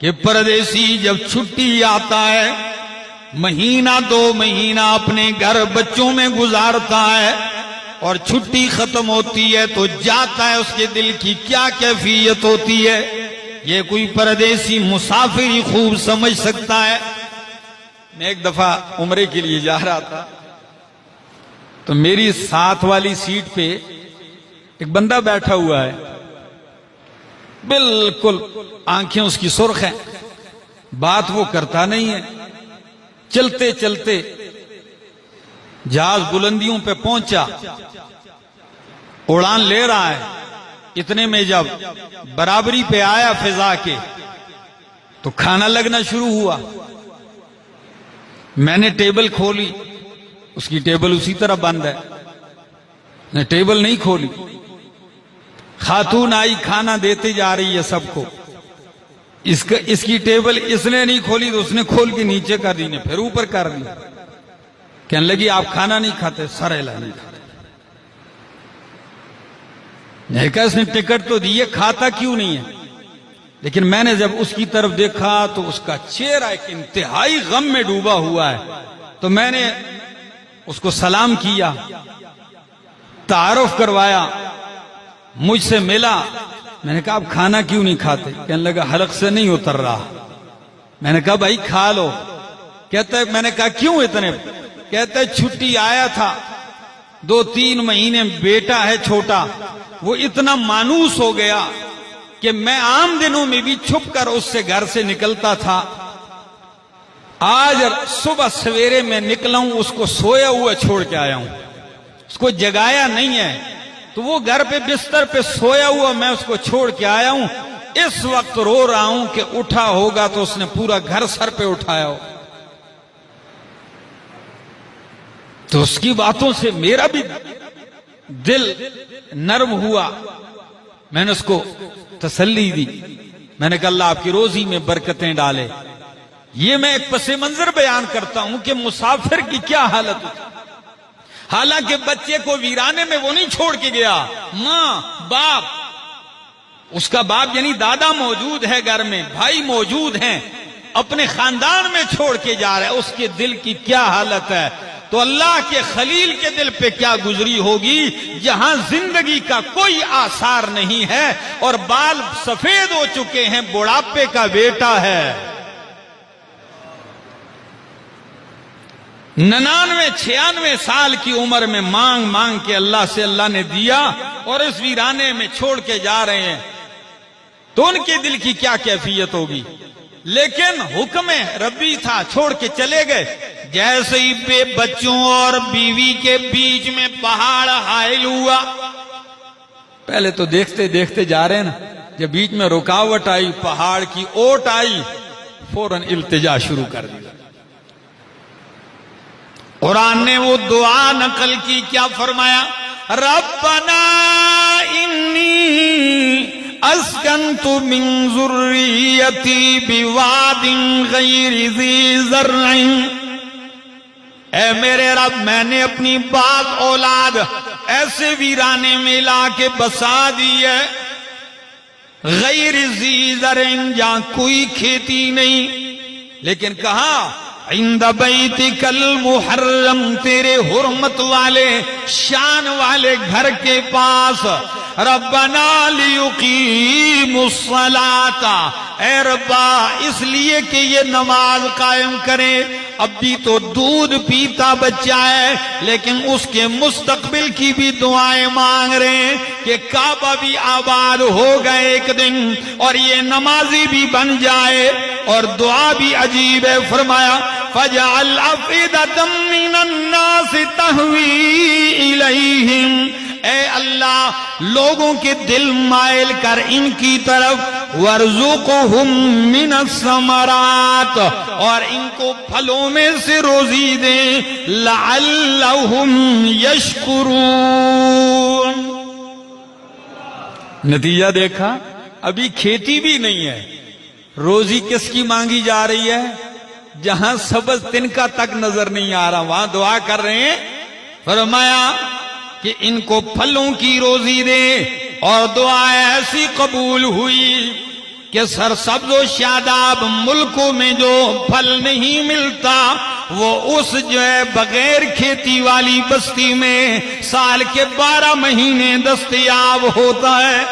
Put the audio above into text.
कि परदेसी जब छुट्टी आता है, महीना 2 महीना अपने घर बच्चों में गुजारता है और छुट्टी खत्म होती है तो जाता है, उसके दिल की क्या कैफियत होती है ये कोई परदेसी मुसाफिर ही खूब समझ सकता है। मैं एक दफा उम्रे के लिए जा रहा था तो मेरी साथ वाली सीट पे एक बंदा बैठा हुआ है, बिल्कुल आंखें उसकी सुर्ख हैं, बात वो करता नहीं है। चलते चलते जहाज बुलंदियों पे पहुंचा, उड़ान ले रहा है, इतने में जब बराबरी पे आया फिजा के तो खाना लगना शुरू हुआ। मैंने टेबल खोली, उसकी टेबल उसी तरह बंद है, मैं टेबल नहीं खोली। खातून आई, खाना देते जा रही है सबको, इसकी टेबल इसने नहीं खोली तो उसने खोल के नीचे कर दी, ने फिर ऊपर कर दी। कहने लगी आप खाना नहीं खाते, सरेला नहीं खाते। मैं कहा इसने टिकट तो दी है, खाता क्यों नहीं है? लेकिन मैंने जब उसकी तरफ देखा तो उसका चेहरा एक इंतहाई गम में डूबा हुआ है। तो मैंने उसको सलाम किया, तारुफ करवाया, मुझसे मिला। मैंने कहा आप खाना क्यों नहीं खाते? कहने लगा हलक से नहीं उतर रहा। मैंने कहा भाई खा लो। कहता है, मैंने कहा क्यों इतने? कहता है छुट्टी आया था, 2-3 महीने बेटा है छोटा, वो इतना मानूस हो गया कि मैं आम दिनों में भी छुप कर उससे घर से निकलता था। आज सुबह सवेरे मैं निकला हूं, उसको सोया हुआ छोड़ के आया हूं, उसको जगाया नहीं है। तो वो घर पे बिस्तर पे सोया हुआ मैं उसको छोड़ के आया हूं। इस वक्त रो रहा हूं कि उठा होगा तो उसने पूरा घर सर पे उठाया हो। तो उसकी बातों से मेरा भी दिल नर्म हुआ। मैंने उसको तसल्ली दी। मैंने कहा अल्लाह आपकी रोजी में बरकतें डाले। ये मैं एक पसे मंजर बयान करता हूं कि मुसाफिर की क्या हालत होती। हालांकि बच्चे को वीराने में वो नहीं छोड़ के गया, मां बाप, उसका बाप यानी दादा मौजूद है घर में, भाई मौजूद हैं, अपने खानदान में छोड़ के जा रहा है। उसके दिल की क्या हालत है तो अल्लाह के खलील के दिल पे क्या गुजरी होगी, जहां जिंदगी का कोई आसार नहीं है और बाल सफेद हो चुके हैं, बुढ़ापे का बेटा है। 99-96 साल की उम्र में मांग मांग के अल्लाह से अल्लाह ने दिया और इस वीराने में छोड़ के जा रहे हैं, तो उनके दिल की क्या कैफियत होगी। लेकिन हुक्म रब्बी था, छोड़ के चले गए। जैसे ही बे बच्चों और बीवी के बीच में पहाड़ हायल हुआ, पहले तो देखते देखते जा रहे हैं ना, जब बीच में रुकावट आई, पहाड़ की ओट आई, फौरन इल्तिजा शुरू कर दी। कुरान ने वो दुआ नकल की, क्या फरमाया? रब्बना इन्नी अस्कन्तु मिन ज़ुर्रियती बिवादिन गैरि ज़ी ज़र्इन। ऐ मेरे रब, मैंने अपनी बाग औलाद ऐसे वीराने में ला के बसा दी है, गैरि ज़ी ज़र्इन, जहां कोई खेती नहीं। लेकिन कहा इंद बैतिकल मुहर्रम, तेरे हुर्मत वाले शान वाले घर के पास। रब्बना लियुकीमुस्सलाता, ऐ रब्बा इसलिए कि ये नमाज कायम करें। अब भी तो दूध पीता बच्चा है, लेकिन उसके मुस्तकबिल की भी दुआएं मांग रहे हैं कि काबा भी आबाद हो गए एक दिन और ये नमाजी भी बन जाए। और दुआ भी अजीब है, फरमाया फजअल अफइदतम मिनन नास तहवी इलैहिम, ऐ अल्लाह लोगों के दिल मायल कर इनकी तरफ। वर्जुकहुम मिनस समरात, और इनको फलों में से रोजी दे। लअल्लहुम यशकुरून। नतीजा देखा, अभी खेती भी नहीं है, रोजी किसकी मांगी जा रही है? जहां सबज तिनका तक नजर नहीं आ रहा, वहां दुआ कर रहे हैं। फरमाया कि इनको फलों की रोजी दे, और दुआ ऐसी कबूल हुई कि सरसब्ज व शादाब मुल्कों में जो फल नहीं मिलता वो उस जो है बगैर खेती वाली बस्ती में साल के 12 महीने दस्तयाब होता है।